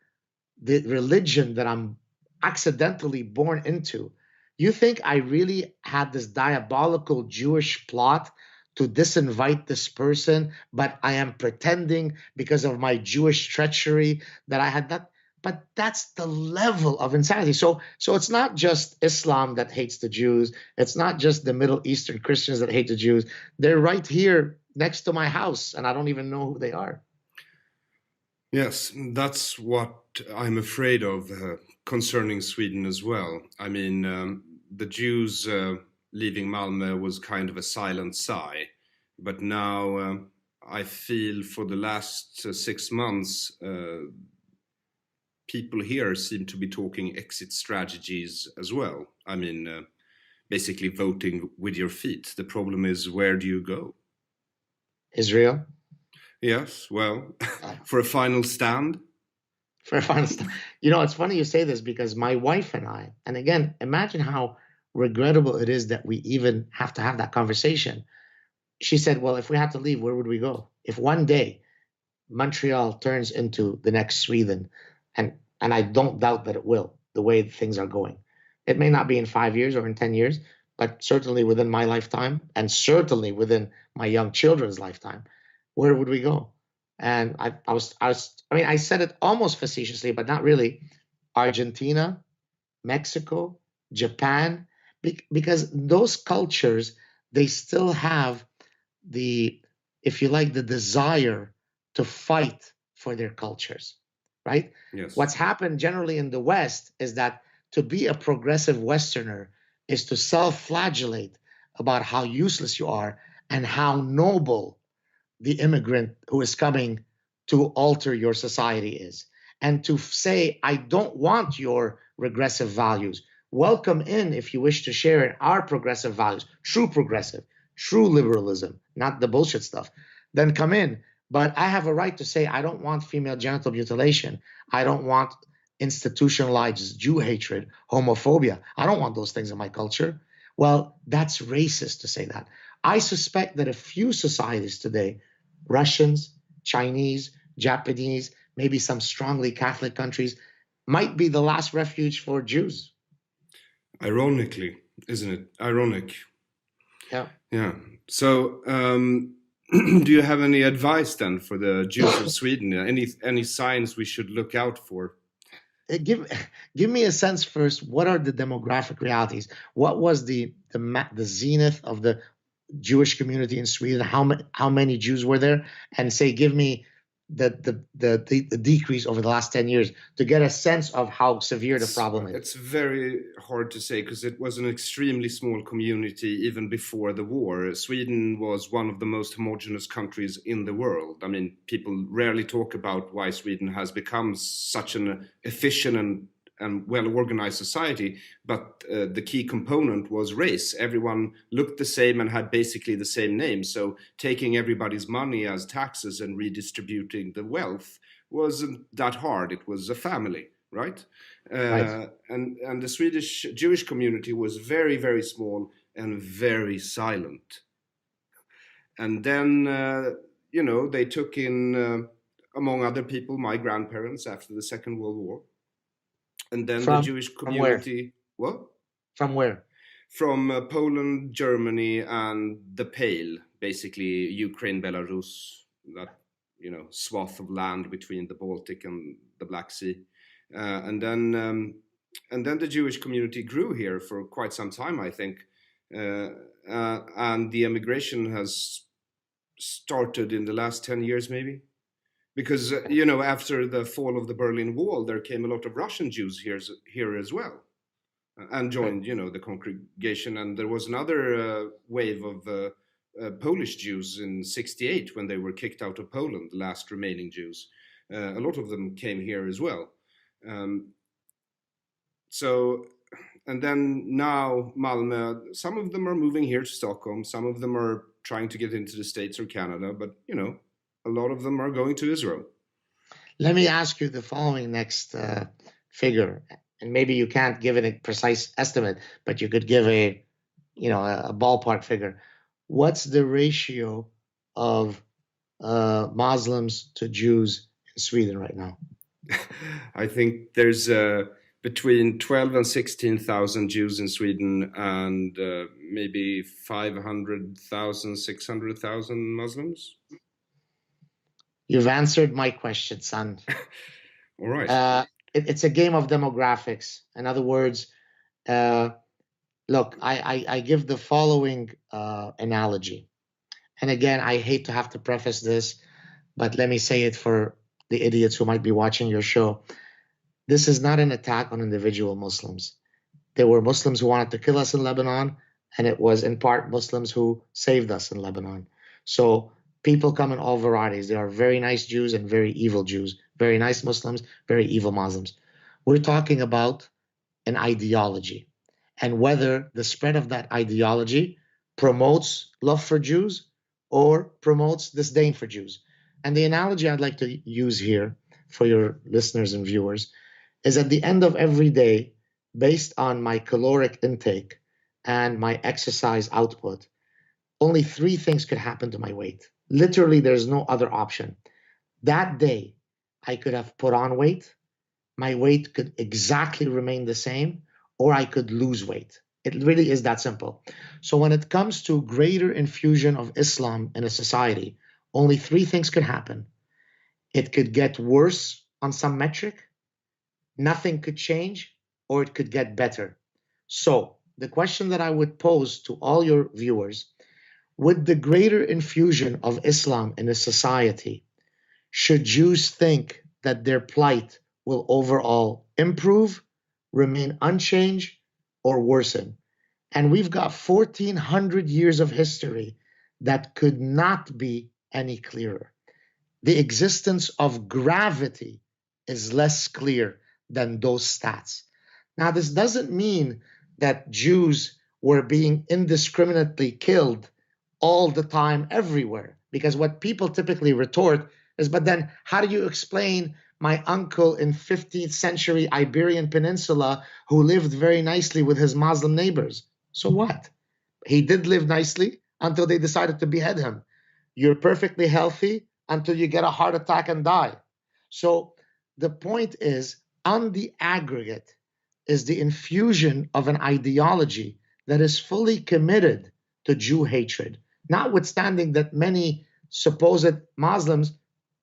Speaker 1: the religion that I'm accidentally born into? You think I really had this diabolical Jewish plot to disinvite this person, but I am pretending because of my Jewish treachery that I had that? But that's the level of insanity. So it's not just Islam that hates the Jews. It's not just the Middle Eastern Christians that hate the Jews. They're right here next to my house, and I don't even know who they are.
Speaker 2: Yes, that's what I'm afraid of concerning Sweden as well. I mean, the Jews leaving Malmö was kind of a silent sigh, but now I feel for the last 6 months, people here seem to be talking exit strategies as well. I mean, basically voting with your feet. The problem is, where do you go?
Speaker 1: Israel?
Speaker 2: Yes, well, for a final stand?
Speaker 1: For a final stand. It's funny you say this because my wife and I, and again, imagine how regrettable it is that we even have to have that conversation. She said, well, if we had to leave, where would we go? If one day Montreal turns into the next Sweden, and I don't doubt that it will, the way things are going. It may not be in 5 years or in 10 years, but certainly within my lifetime and certainly within my young children's lifetime, where would we go? And I said it almost facetiously, but not really. Argentina, Mexico, Japan, because those cultures, they still have if you like, the desire to fight for their cultures, right?
Speaker 2: Yes.
Speaker 1: What's happened generally in the West is that to be a progressive Westerner is to self-flagellate about how useless you are and how noble the immigrant who is coming to alter your society is. And to say, I don't want your regressive values. Welcome in if you wish to share in our progressive values, true liberalism, not the bullshit stuff. Then come in. But I have a right to say, I don't want female genital mutilation. I don't want institutionalized Jew hatred, homophobia. I don't want those things in my culture. Well, that's racist to say that. I suspect that a few societies today, Russians, Chinese, Japanese, maybe some strongly Catholic countries, might be the last refuge for Jews.
Speaker 2: Ironically, isn't it? Ironic.
Speaker 1: Yeah.
Speaker 2: Yeah. So, do you have any advice then for the Jews of Sweden? Any signs we should look out for?
Speaker 1: Give me a sense first. What are the demographic realities? What was the zenith of the Jewish community in Sweden? How many Jews were there? And say, give me the decrease over the last 10 years to get a sense of how severe the problem is.
Speaker 2: It's very hard to say because it was an extremely small community even before the war. Sweden was one of the most homogeneous countries in the world. I mean, people rarely talk about why Sweden has become such an efficient and well-organized society, but the key component was race. Everyone looked the same and had basically the same name. So taking everybody's money as taxes and redistributing the wealth wasn't that hard. It was a family, right?
Speaker 1: Right.
Speaker 2: And the Swedish Jewish community was very, very small and very silent. And then, they took in, among other people, my grandparents after the Second World War. And then the Jewish community. What?
Speaker 1: From where?
Speaker 2: From Poland, Germany, and the Pale, basically Ukraine, Belarus, that swath of land between the Baltic and the Black Sea, and then the Jewish community grew here for quite some time, I think, and the emigration has started in the last 10 years, maybe. Because, after the fall of the Berlin Wall, there came a lot of Russian Jews here as well and joined, the congregation. And there was another wave of Polish Jews in '68 when they were kicked out of Poland, the last remaining Jews. A lot of them came here as well. And then now Malmö, some of them are moving here to Stockholm. Some of them are trying to get into the States or Canada, but, a lot of them are going to Israel.
Speaker 1: Let me ask you the following next figure, and maybe you can't give it a precise estimate, but you could give a ballpark figure. What's the ratio of Muslims to Jews in Sweden right now?
Speaker 2: I think there's between 12 and 16,000 Jews in Sweden and maybe 500,000, 600,000 Muslims.
Speaker 1: You've answered my question, son.
Speaker 2: All right.
Speaker 1: It's a game of demographics. In other words, look, I give the following analogy. And again, I hate to have to preface this, but let me say it for the idiots who might be watching your show. This is not an attack on individual Muslims. There were Muslims who wanted to kill us in Lebanon, and it was in part Muslims who saved us in Lebanon. So people come in all varieties. There are very nice Jews and very evil Jews, very nice Muslims, very evil Muslims. We're talking about an ideology and whether the spread of that ideology promotes love for Jews or promotes disdain for Jews. And the analogy I'd like to use here for your listeners and viewers is at the end of every day, based on my caloric intake and my exercise output, only 3 things could happen to my weight. Literally, there's no other option. That day, I could have put on weight, my weight could exactly remain the same, or I could lose weight. It really is that simple. So when it comes to greater infusion of Islam in a society, only 3 things could happen. It could get worse on some metric, nothing could change, or it could get better. So the question that I would pose to all your viewers, with the greater infusion of Islam in a society, should Jews think that their plight will overall improve, remain unchanged, or worsen? And we've got 1,400 years of history that could not be any clearer. The existence of gravity is less clear than those stats. Now, this doesn't mean that Jews were being indiscriminately killed all the time, everywhere. Because what people typically retort is, but then how do you explain my uncle in 15th century Iberian Peninsula who lived very nicely with his Muslim neighbors? So what? He did live nicely until they decided to behead him. You're perfectly healthy until you get a heart attack and die. So the point is, on the aggregate, is the infusion of an ideology that is fully committed to Jew hatred, notwithstanding that many supposed Muslims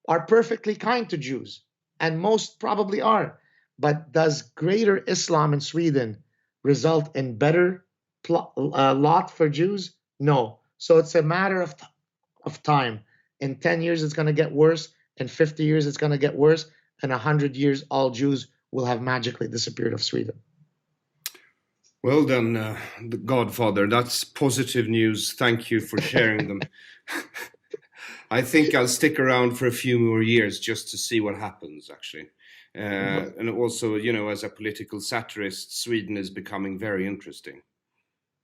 Speaker 1: are perfectly kind to Jews, and most probably are. But does greater Islam in Sweden result in better lot for Jews? No. So it's a matter of time. In 10 years, it's going to get worse. In 50 years, it's going to get worse. In 100 years, all Jews will have magically disappeared of Sweden.
Speaker 2: Well then, the Godfather, that's positive news. Thank you for sharing them. I think I'll stick around for a few more years just to see what happens, actually. And also, you know, as a political satirist, Sweden is becoming very interesting.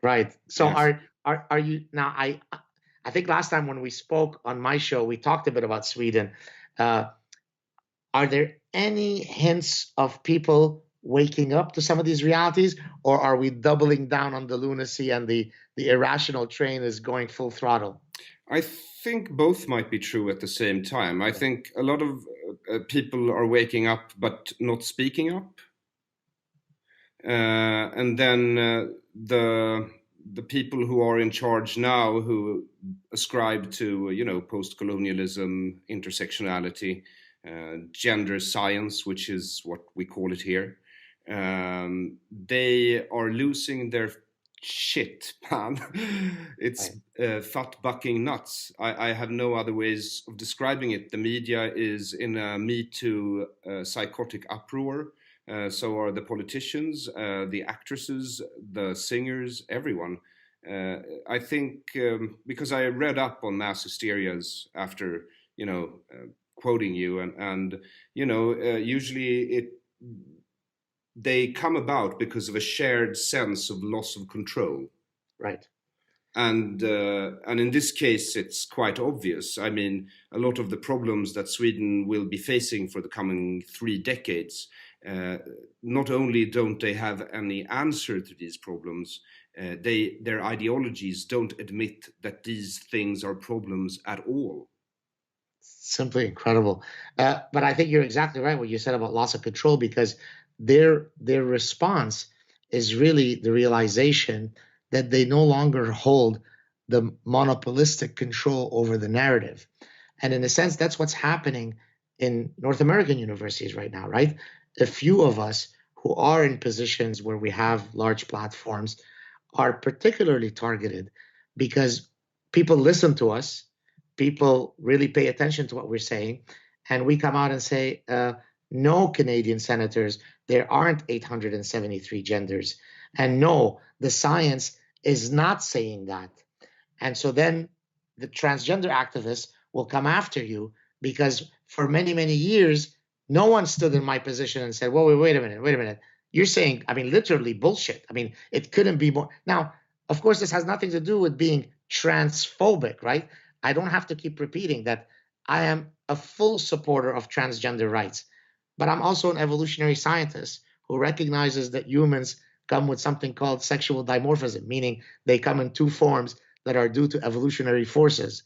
Speaker 1: Right. So
Speaker 2: Yes.
Speaker 1: are you now? I think last time when we spoke on my show, we talked a bit about Sweden. Are there any hints of people waking up to some of these realities, or are we doubling down on the lunacy and the irrational train is going full throttle?
Speaker 2: I think both might be true at the same time. I think a lot of people are waking up but not speaking up. And then the people who are in charge now, who ascribe to, you know, post-colonialism, intersectionality, gender science, which is what we call it here, they are losing their shit, man. It's fat bucking nuts. I have no other ways of describing it. The media is in a Me Too psychotic uproar. So are the politicians, the actresses, the singers, everyone. I think because I read up on mass hysterias after, you know, quoting you, and you know, usually they come about because of a shared sense of loss of control.
Speaker 1: Right.
Speaker 2: And in this case, it's quite obvious. I mean, a lot of the problems that Sweden will be facing for the coming 3 decades, not only don't they have any answer to these problems, their ideologies don't admit that these things are problems at all.
Speaker 1: Simply incredible. But I think you're exactly right what you said about loss of control, because their response is really the realization that they no longer hold the monopolistic control over the narrative. And in a sense, that's what's happening in North American universities right now, right? A few of us who are in positions where we have large platforms are particularly targeted because people listen to us, people really pay attention to what we're saying, and we come out and say, no, Canadian senators, there aren't 873 genders. And no, the science is not saying that. And so then the transgender activists will come after you because for many, many years, no one stood in my position and said, well, wait a minute. You're saying, I mean, literally bullshit. I mean, it couldn't be more. Now, of course, this has nothing to do with being transphobic, right? I don't have to keep repeating that I am a full supporter of transgender rights, but I'm also an evolutionary scientist who recognizes that humans come with something called sexual dimorphism, meaning they come in 2 forms that are due to evolutionary forces.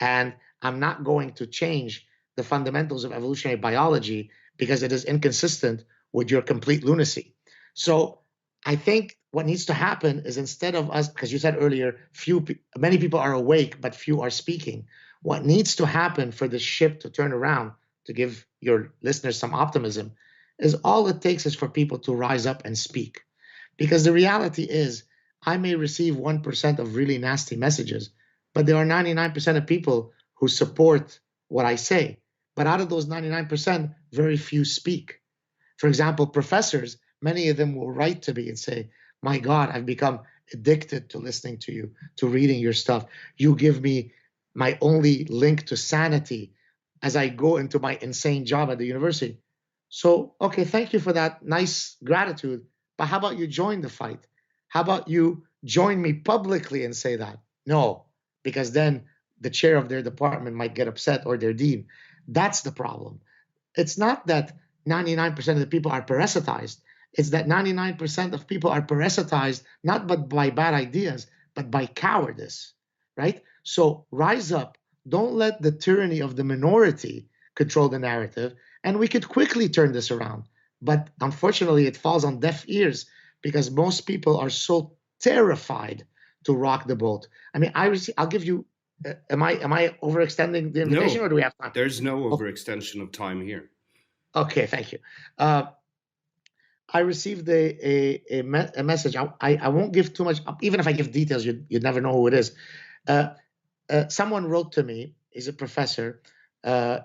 Speaker 1: And I'm not going to change the fundamentals of evolutionary biology because it is inconsistent with your complete lunacy. So I think what needs to happen is, instead of us, because you said earlier, many people are awake, but few are speaking. What needs to happen for the ship to turn around, to give your listeners some optimism, is all it takes is for people to rise up and speak. Because the reality is, I may receive 1% of really nasty messages, but there are 99% of people who support what I say. But out of those 99%, very few speak. For example, professors, many of them will write to me and say, my God, I've become addicted to listening to you, to reading your stuff. You give me my only link to sanity as I go into my insane job at the university. So, okay, thank you for that nice gratitude. But how about you join the fight? How about you join me publicly and say that? No, because then the chair of their department might get upset, or their dean. That's the problem. It's not that 99% of the people are parasitized. It's that 99% of people are parasitized not but by bad ideas, but by cowardice, right? So rise up. Don't let the tyranny of the minority control the narrative, And we could quickly turn this around. But unfortunately, it falls on deaf ears because most people are so terrified to rock the boat. I mean, I'll give you, am I overextending the invitation,
Speaker 2: No,
Speaker 1: or do we have time?
Speaker 2: there's no overextension of time here.
Speaker 1: Okay, thank you. I received a message. I won't give too much, even if I give details, you'd never know who it is. Someone wrote to me, he's a professor,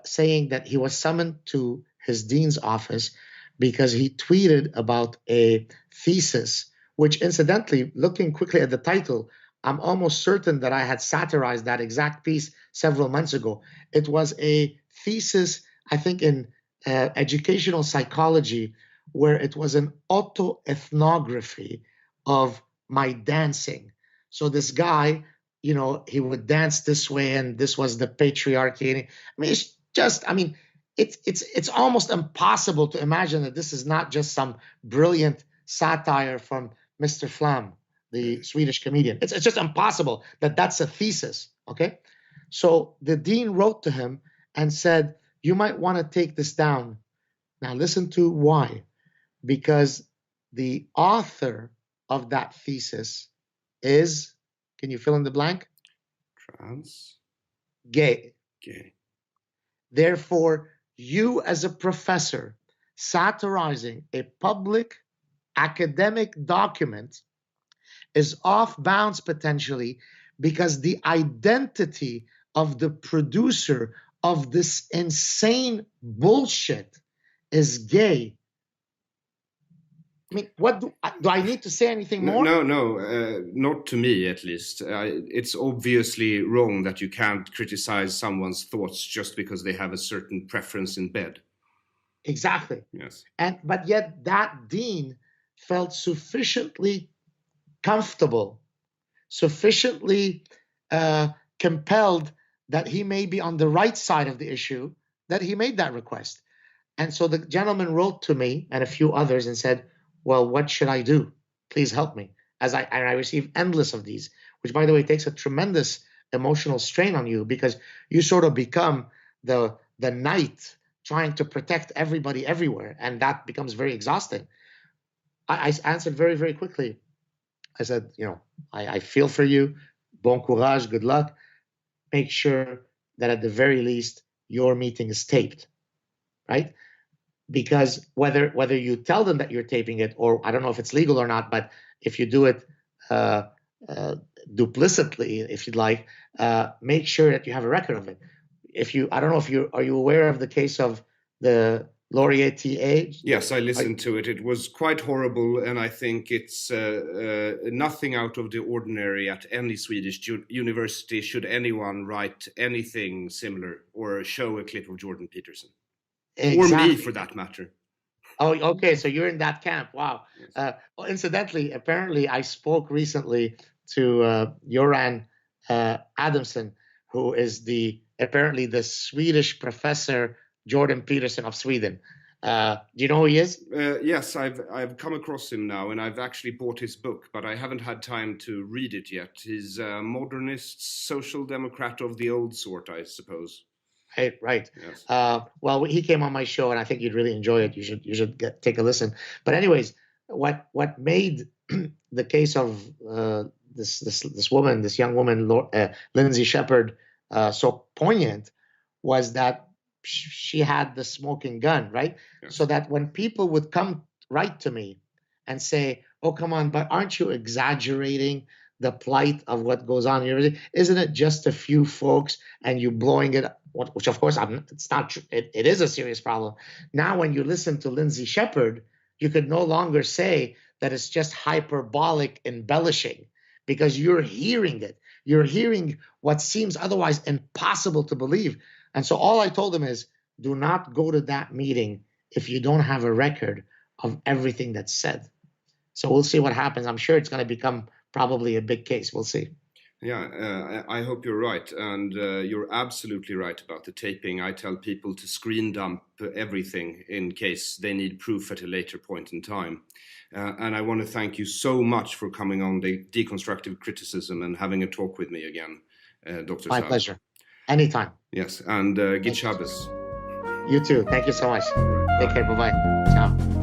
Speaker 1: saying that he was summoned to his dean's office because he tweeted about a thesis, which incidentally, looking quickly at the title, I'm almost certain that I had satirized that exact piece several months ago. It was a thesis, I think, in educational psychology, where it was an autoethnography of my dancing. So this guy, you know, he would dance this way, and this was the patriarchy. I mean, it's just, I mean, it's almost impossible to imagine that this is not just some brilliant satire from Mr. Flam, the Swedish comedian. It's just impossible that that's a thesis, okay? So the dean wrote to him and said, you might want to take this down. Now listen to why. Because the author of that thesis is, can you fill in the blank?
Speaker 2: Trans.
Speaker 1: Gay.
Speaker 2: Gay.
Speaker 1: Therefore, you as a professor satirizing a public academic document is off bounds potentially, because the identity of the producer of this insane bullshit is gay. I mean, what do I need to say anything more?
Speaker 2: No, not to me, at least. It's obviously wrong that you can't criticize someone's thoughts just because they have a certain preference in bed.
Speaker 1: Exactly.
Speaker 2: Yes.
Speaker 1: But yet that dean felt sufficiently comfortable, sufficiently compelled that he may be on the right side of the issue, that he made that request. And so the gentleman wrote to me and a few others and said, well, what should I do? Please help me. And I received endless of these, which, by the way, takes a tremendous emotional strain on you, because you sort of become the knight trying to protect everybody everywhere, and that becomes very exhausting. I answered very, very quickly. I said, you know, I feel for you. Bon courage, good luck. Make sure that at the very least your meeting is taped, right? Because whether you tell them that you're taping it, or I don't know if it's legal or not, but if you do it duplicitly, if you'd like, make sure that you have a record of it. I don't know are you aware of the case of the laureate TA?
Speaker 2: Yes, I listened to it. It was quite horrible, and I think it's nothing out of the ordinary at any Swedish university should anyone write anything similar or show a clip of Jordan Peterson. Exactly. Or me, for that matter.
Speaker 1: Oh, okay. So you're in that camp. Wow. Yes. Incidentally, apparently, I spoke recently to Aron Adamson, who is apparently the Swedish professor Jordan Peterson of Sweden. Do you know who he is?
Speaker 2: Yes, I've come across him now, and I've actually bought his book, but I haven't had time to read it yet. He's a modernist social democrat of the old sort, I suppose.
Speaker 1: Right.
Speaker 2: Yes.
Speaker 1: Well, he came on my show, and I think you'd really enjoy it. You should take a listen. But anyways, what made the case of this woman, this young woman, Lindsay Shepherd, so poignant was that she had the smoking gun, right? Yes. So that when people would come right to me and say, "Oh, come on, but aren't you exaggerating the plight of what goes on here? Isn't it just a few folks and you blowing it?" Which, of course, it's not true. It is a serious problem. Now, when you listen to Lindsay Shepherd, you could no longer say that it's just hyperbolic embellishing, because you're hearing it. You're hearing what seems otherwise impossible to believe. And so all I told him is, do not go to that meeting if you don't have a record of everything that's said. So we'll see what happens. I'm sure it's going to become probably a big case. We'll see.
Speaker 2: Yeah, I hope you're right. And you're absolutely right about the taping. I tell people to screen dump everything in case they need proof at a later point in time. And I want to thank you so much for coming on the Deconstructive Criticism and having a talk with me again, Dr.
Speaker 1: My
Speaker 2: Saad.
Speaker 1: pleasure. Anytime.
Speaker 2: Yes, and Git Shabbos.
Speaker 1: You too. Thank you so much. Take care. Bye-bye. Ciao.